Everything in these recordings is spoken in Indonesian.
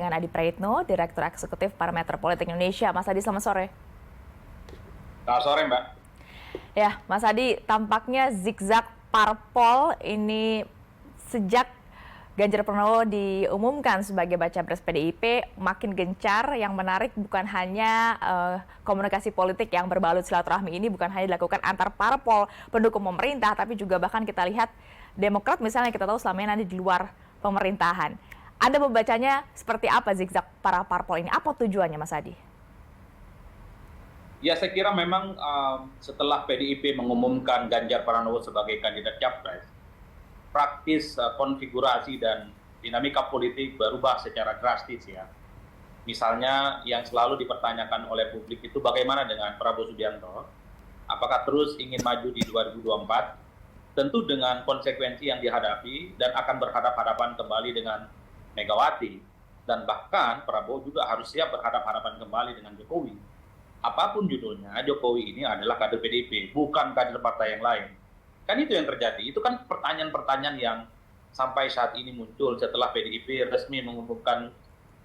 Dengan Adi Praitno, Direktur Eksekutif Parameter Politik Indonesia. Mas Adi, selamat sore. Selamat sore, Mbak. Ya, Mas Adi, tampaknya zigzag parpol ini sejak Ganjar Pranowo diumumkan sebagai baca pres PDIP makin gencar. Yang menarik bukan hanya komunikasi politik yang berbalut silaturahmi ini bukan hanya dilakukan antar parpol pendukung pemerintah, tapi juga bahkan kita lihat Demokrat misalnya kita tahu selama ini ada di luar pemerintahan. Anda membacanya seperti apa zigzag para parpol ini? Apa tujuannya, Mas Adi? Ya, saya kira memang setelah PDIP mengumumkan Ganjar Pranowo sebagai kandidat capres, praktis konfigurasi dan dinamika politik berubah secara drastis ya. Misalnya yang selalu dipertanyakan oleh publik itu bagaimana dengan Prabowo Subianto? Apakah terus ingin maju di 2024? Tentu dengan konsekuensi yang dihadapi dan akan berhadapan-hadapan kembali dengan Megawati. Dan bahkan Prabowo juga harus siap berhadapan-hadapan kembali dengan Jokowi. Apapun judulnya, Jokowi ini adalah kader PDIP, bukan kader partai yang lain. Kan itu yang terjadi. Itu kan pertanyaan-pertanyaan yang sampai saat ini muncul setelah PDIP resmi mengumumkan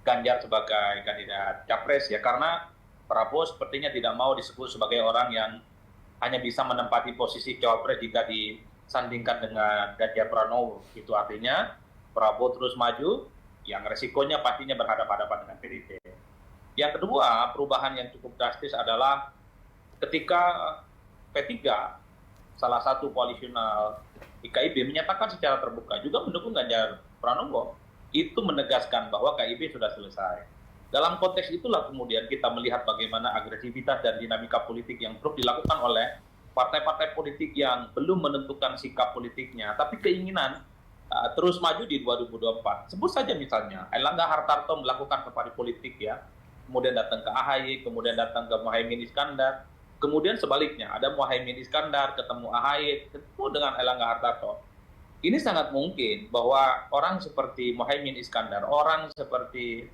Ganjar sebagai kandidat capres ya. Karena Prabowo sepertinya tidak mau disebut sebagai orang yang hanya bisa menempati posisi cawapres jika disandingkan dengan Ganjar Pranowo. Itu artinya Prabowo terus maju, yang resikonya pastinya berhadapan-hadapan dengan PDIP. Yang kedua, perubahan yang cukup drastis adalah ketika P3, salah satu koalisional di KIB, menyatakan secara terbuka juga mendukung Ganjar Pranowo, itu menegaskan bahwa KIB sudah selesai. Dalam konteks itulah kemudian kita melihat bagaimana agresivitas dan dinamika politik yang terus dilakukan oleh partai-partai politik yang belum menentukan sikap politiknya, tapi keinginan terus maju di 2024. Sebut saja misalnya, Airlangga Hartarto melakukan safari politik ya, kemudian datang ke AHY, kemudian datang ke Muhaimin Iskandar, kemudian sebaliknya, ada Muhaimin Iskandar ketemu AHY, ketemu dengan Airlangga Hartarto. Ini sangat mungkin bahwa orang seperti Muhaimin Iskandar, orang seperti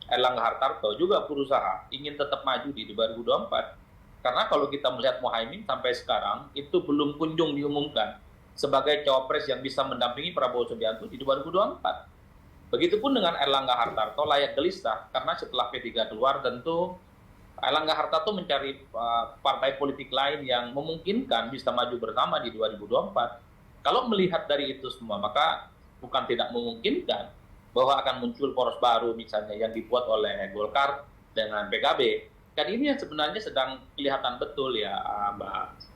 Airlangga Hartarto juga berusaha ingin tetap maju di 2024. Karena kalau kita melihat Muhaimin sampai sekarang, itu belum kunjung diumumkan sebagai cawapres yang bisa mendampingi Prabowo Subianto di 2024. Begitupun dengan Airlangga Hartarto layak gelisah karena setelah P3 keluar tentu Airlangga Hartarto mencari partai politik lain yang memungkinkan bisa maju bersama di 2024. Kalau melihat dari itu semua maka bukan tidak memungkinkan bahwa akan muncul poros baru misalnya yang dibuat oleh Golkar dengan PKB. Kan ini yang sebenarnya sedang kelihatan betul ya Mbak.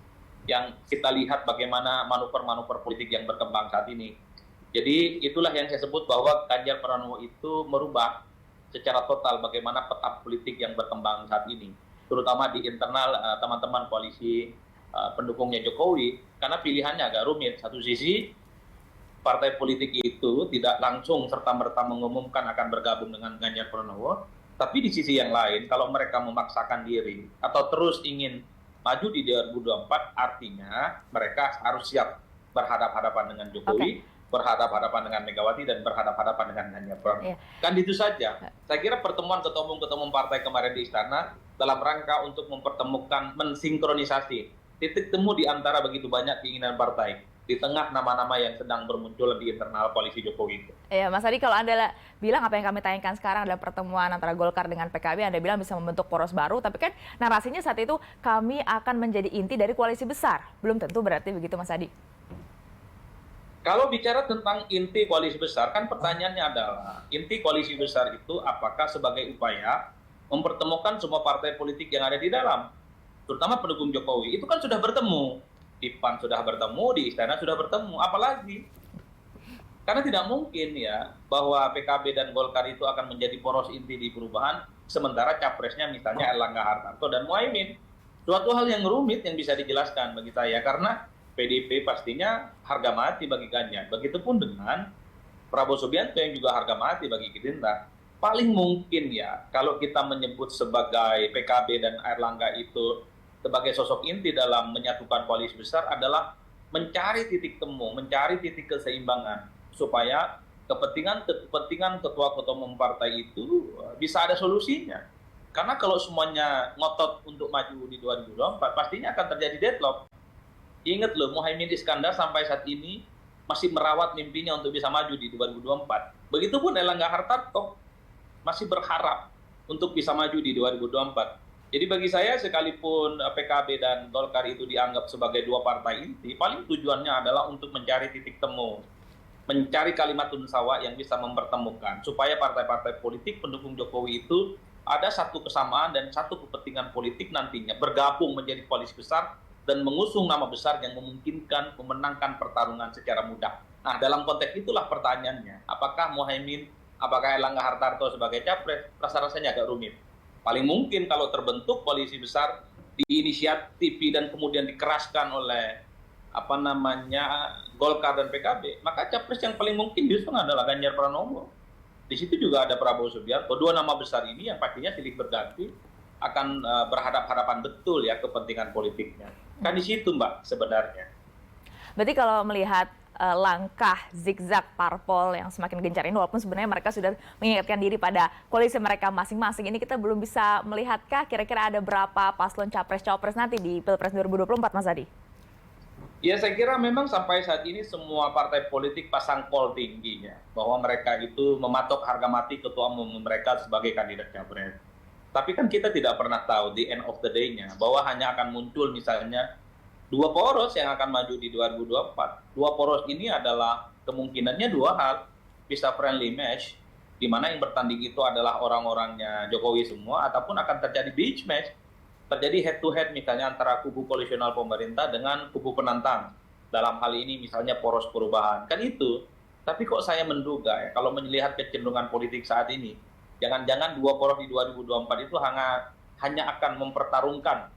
Yang kita lihat bagaimana manuver-manuver politik yang berkembang saat ini. Jadi itulah yang saya sebut bahwa Ganjar Pranowo itu merubah secara total bagaimana peta politik yang berkembang saat ini, terutama di internal teman-teman koalisi pendukungnya Jokowi, karena pilihannya agak rumit. Satu sisi, partai politik itu tidak langsung serta-merta mengumumkan akan bergabung dengan Ganjar Pranowo, tapi di sisi yang lain, kalau mereka memaksakan diri atau terus ingin maju di 2024, artinya mereka harus siap berhadapan-hadapan dengan Jokowi, berhadapan-hadapan dengan Megawati, dan berhadapan-hadapan dengan Ganjar Pranowo. Kan itu saja. Saya kira pertemuan ketua umum partai kemarin di Istana dalam rangka untuk mempertemukan, mensinkronisasi titik temu di antara begitu banyak keinginan partai di tengah nama-nama yang sedang bermunculan di internal koalisi Jokowi itu. Iya, Mas Adi, kalau Anda bilang apa yang kami tanyakan sekarang adalah pertemuan antara Golkar dengan PKB, Anda bilang bisa membentuk poros baru, tapi kan narasinya saat itu kami akan menjadi inti dari koalisi besar. Belum tentu berarti begitu, Mas Adi. Kalau bicara tentang inti koalisi besar, kan pertanyaannya adalah inti koalisi besar itu apakah sebagai upaya mempertemukan semua partai politik yang ada di dalam, terutama pendukung Jokowi. Itu kan sudah bertemu. Di PAN sudah bertemu, di Istana sudah bertemu, apalagi? Karena tidak mungkin ya bahwa PKB dan Golkar itu akan menjadi poros inti di perubahan, sementara capresnya misalnya Airlangga Hartarto dan Muhaimin. Suatu hal yang rumit yang bisa dijelaskan bagi saya, karena PDIP pastinya harga mati bagi Ganjar. Begitupun dengan Prabowo Subianto yang juga harga mati bagi Gerindra. Paling mungkin ya, kalau kita menyebut sebagai PKB dan Airlangga itu sebagai sosok inti dalam menyatukan koalisi besar adalah mencari titik temu, mencari titik keseimbangan supaya kepentingan ketua-ketua umum partai itu bisa ada solusinya. Karena kalau semuanya ngotot untuk maju di 2024, pastinya akan terjadi deadlock. Ingat loh, Muhaimin Iskandar sampai saat ini masih merawat mimpinya untuk bisa maju di 2024. Begitupun Airlangga Hartarto masih berharap untuk bisa maju di 2024. Jadi bagi saya sekalipun PKB dan Golkar itu dianggap sebagai dua partai inti, paling tujuannya adalah untuk mencari titik temu, mencari kalimat sawa yang bisa mempertemukan supaya partai-partai politik pendukung Jokowi itu ada satu kesamaan dan satu kepentingan politik nantinya bergabung menjadi koalisi besar dan mengusung nama besar yang memungkinkan memenangkan pertarungan secara mudah. Nah, dalam konteks itulah pertanyaannya, apakah Muhaimin, apakah Erlangga Hartarto sebagai capres, rasa-rasanya agak rumit. Paling mungkin kalau terbentuk koalisi besar diinisiatif dan kemudian dikeraskan oleh Golkar dan PKB, maka capres yang paling mungkin justru adalah Ganjar Pranowo. Di situ juga ada Prabowo Subianto. Dua nama besar ini yang pastinya silih berganti akan berhadap-hadapan betul ya kepentingan politiknya. Kan di situ Mbak sebenarnya. Berarti kalau melihat langkah zigzag parpol yang semakin gencar ini, walaupun sebenarnya mereka sudah mengingatkan diri pada koalisi mereka masing-masing, ini kita belum bisa melihatkah kira-kira ada berapa paslon capres-cawapres nanti di Pilpres 2024, Mas Adi? Ya saya kira memang sampai saat ini semua partai politik pasang call tingginya bahwa mereka itu mematok harga mati ketua umum mereka sebagai kandidat capres. Tapi kan kita tidak pernah tahu di end of the day-nya bahwa hanya akan muncul misalnya dua poros yang akan maju di 2024. Dua poros ini adalah kemungkinannya dua hal, bisa friendly match, di mana yang bertanding itu adalah orang-orangnya Jokowi semua, ataupun akan terjadi beach match, terjadi head to head misalnya antara kubu koalisional pemerintah dengan kubu penantang. Dalam hal ini misalnya poros perubahan. Kan itu. Tapi kok saya menduga ya, kalau melihat kecenderungan politik saat ini, jangan-jangan dua poros di 2024 itu hanya akan mempertarungkan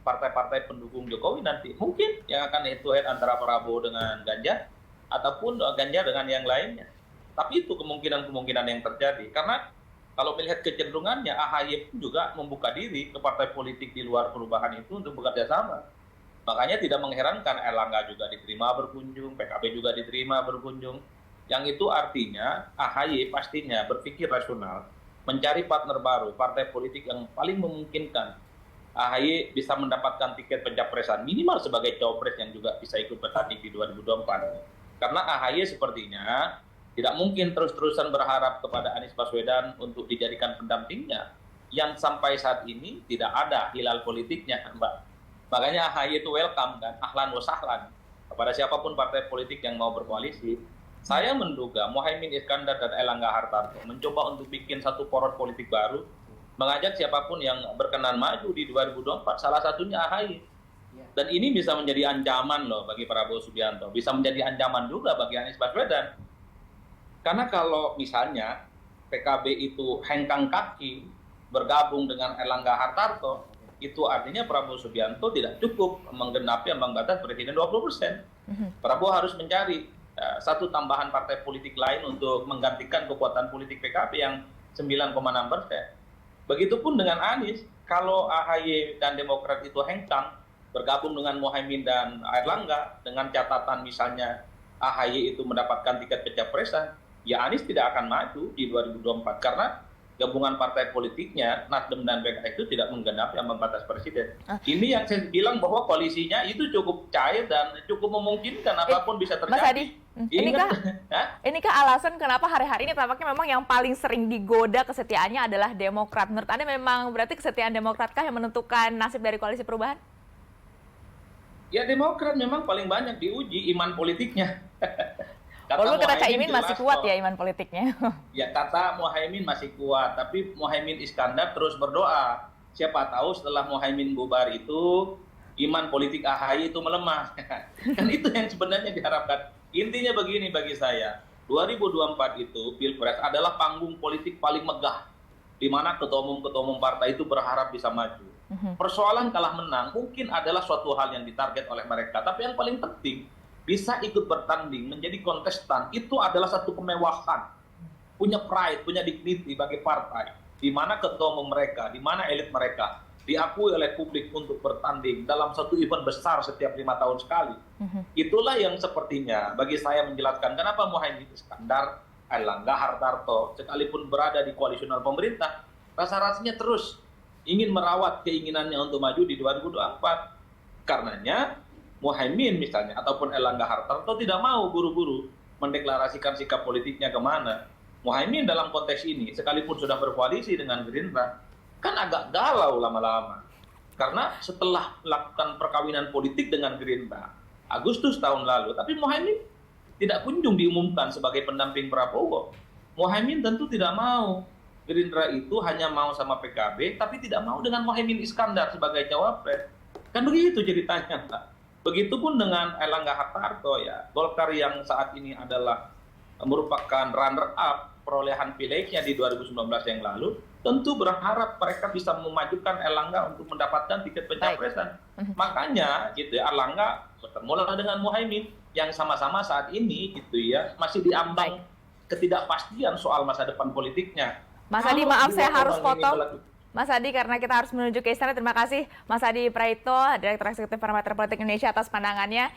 partai-partai pendukung Jokowi nanti. Mungkin yang akan head to head antara Prabowo dengan Ganjar, ataupun Ganjar dengan yang lainnya. Tapi itu kemungkinan-kemungkinan yang terjadi. Karena kalau melihat kecenderungannya, AHY pun juga membuka diri ke partai politik di luar perubahan itu untuk bekerja sama. Makanya tidak mengherankan Erlangga juga diterima berkunjung, PKB juga diterima berkunjung. Yang itu artinya AHY pastinya berpikir rasional, mencari partner baru, partai politik yang paling memungkinkan AHY bisa mendapatkan tiket pencapresan, minimal sebagai cawapres yang juga bisa ikut bertanding di 2024. Karena AHY sepertinya tidak mungkin terus-terusan berharap kepada Anies Baswedan untuk dijadikan pendampingnya yang sampai saat ini tidak ada hilal politiknya, Mbak. Makanya AHY itu welcome kan, ahlan wa sahlan kepada siapapun partai politik yang mau berkoalisi. Saya menduga Muhaimin Iskandar dan Erlangga Hartarto mencoba untuk bikin satu poros politik baru, mengajak siapapun yang berkenan maju di 2024, salah satunya AHY. Dan ini bisa menjadi ancaman loh bagi Prabowo Subianto, bisa menjadi ancaman juga bagi Anies Baswedan. Karena kalau misalnya PKB itu hengkang kaki bergabung dengan Erlangga Hartarto, itu artinya Prabowo Subianto tidak cukup menggenapi ambang batas presiden 20%. Prabowo harus mencari satu tambahan partai politik lain untuk menggantikan kekuatan politik PKB yang 9,6%. Begitupun dengan Anies, kalau AHY dan Demokrat itu hengkang bergabung dengan Muhaimin dan Erlangga dengan catatan misalnya AHY itu mendapatkan tiket pencapresan, ya Anies tidak akan maju di 2024 karena gabungan partai politiknya Nasdem dan PKS itu tidak menggenapi ambang batas presiden. Ini yang saya bilang bahwa koalisinya itu cukup cair dan cukup memungkinkan apapun bisa terjadi. Mas Adi, inikah alasan kenapa hari-hari ini tampaknya memang yang paling sering digoda kesetiaannya adalah Demokrat? Menurut Anda memang berarti kesetiaan Demokratkah yang menentukan nasib dari koalisi perubahan? Ya Demokrat memang paling banyak diuji iman politiknya. Walaupun kata Caimin masih kuat ya iman politiknya. Ya kata Muhaimin masih kuat, tapi Muhaimin Iskandar terus berdoa. Siapa tahu setelah Muhaimin bubar itu iman politik AHY itu melemah. Kan itu yang sebenarnya diharapkan. Intinya begini bagi saya, 2024 itu Pilpres adalah panggung politik paling megah, di mana ketua umum partai itu berharap bisa maju. Persoalan kalah menang mungkin adalah suatu hal yang ditarget oleh mereka, tapi yang paling penting bisa ikut bertanding, menjadi kontestan, itu adalah satu kemewahan. Punya pride, punya dignity bagi partai. Di mana ketua umum mereka, di mana elit mereka, diakui oleh publik untuk bertanding dalam satu event besar setiap 5 tahun sekali. Itulah yang sepertinya bagi saya menjelaskan kenapa Muhaimin Iskandar, Erlangga Hartarto, sekalipun berada di koalisional pemerintah, rasa-rasanya terus ingin merawat keinginannya untuk maju di 2024. Karenanya, Muhaimin misalnya ataupun Erlangga Hartarto tidak mau buru-buru mendeklarasikan sikap politiknya kemana. Muhaimin dalam konteks ini, sekalipun sudah berkoalisi dengan Gerindra, kan agak galau lama-lama. Karena setelah melakukan perkawinan politik dengan Gerindra, Agustus tahun lalu, tapi Muhaimin tidak kunjung diumumkan sebagai pendamping Prabowo. Muhaimin tentu tidak mau. Gerindra itu hanya mau sama PKB, tapi tidak mau dengan Muhaimin Iskandar sebagai cawapres. Kan begitu ceritanya, Pak. Begitupun dengan Erlangga Hartarto, ya. Golkar yang saat ini adalah merupakan runner-up perolehan pileknya di 2019 yang lalu, tentu berharap mereka bisa memajukan Erlangga untuk mendapatkan tiket pencapresan. Makanya gitu ya, Erlangga bertemulah dengan Muhaimin yang sama-sama saat ini gitu ya masih diambang ketidakpastian soal masa depan politiknya. Mas Adi, maaf saya harus potong. melakukan Mas Adi, karena kita harus menuju ke istana. Terima kasih Mas Adi Praitno, Direktur Eksekutif Parameter Politik Indonesia atas pandangannya.